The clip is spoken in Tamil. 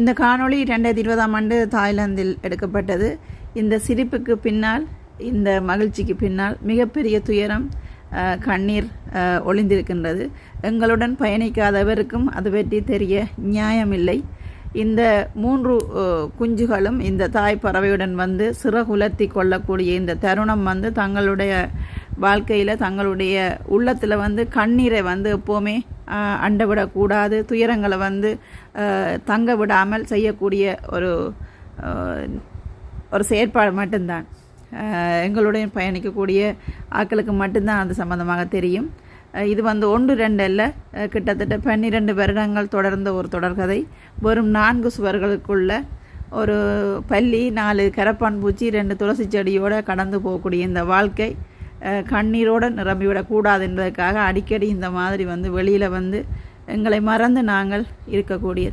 இந்த காணொளி 2020ஆம் ஆண்டு தாய்லாந்தில் எடுக்கப்பட்டது. இந்த சிரிப்புக்கு பின்னால், இந்த மகிழ்ச்சிக்கு பின்னால் மிகப்பெரிய துயரம், கண்ணீர் ஒளிந்திருக்கின்றது. எங்களுடன் பயணிக்காதவருக்கும் அது பற்றி தெரிய நியாயமில்லை. இந்த 3 குஞ்சுகளும் இந்த தாய் பறவையுடன் வந்து சிறகுலத்தி கொள்ளக்கூடிய இந்த தருணம் வந்து தங்களுடைய வாழ்க்கையில், தங்களுடைய உள்ளத்தில் வந்து கண்ணீரை வந்து எப்போவுமே அண்டவிடக்கூடாது, துயரங்களை வந்து தங்க விடாமல் செய்யக்கூடிய ஒரு செயற்பாடு மட்டும்தான். எங்களுடைய பயணிக்கக்கூடிய ஆட்களுக்கு மட்டும்தான் அது சம்பந்தமாக தெரியும். இது வந்து 1-2 அல்ல, கிட்டத்தட்ட 12 வருடங்கள் தொடர்ந்த ஒரு தொடர்கதை. வெறும் 4 சுவர்களுக்குள்ள ஒரு பள்ளி, 4 கரப்பான் பூச்சி, 2 துளசி செடியோடு கடந்து போகக்கூடிய இந்த வாழ்க்கை கண்ணீரோடு நிரம்பிவிடக்கூடாது என்பதற்காக அடிக்கடி இந்த மாதிரி வந்து வெளியில் வந்து எங்களை மறந்து நாங்கள் இருக்கக்கூடிய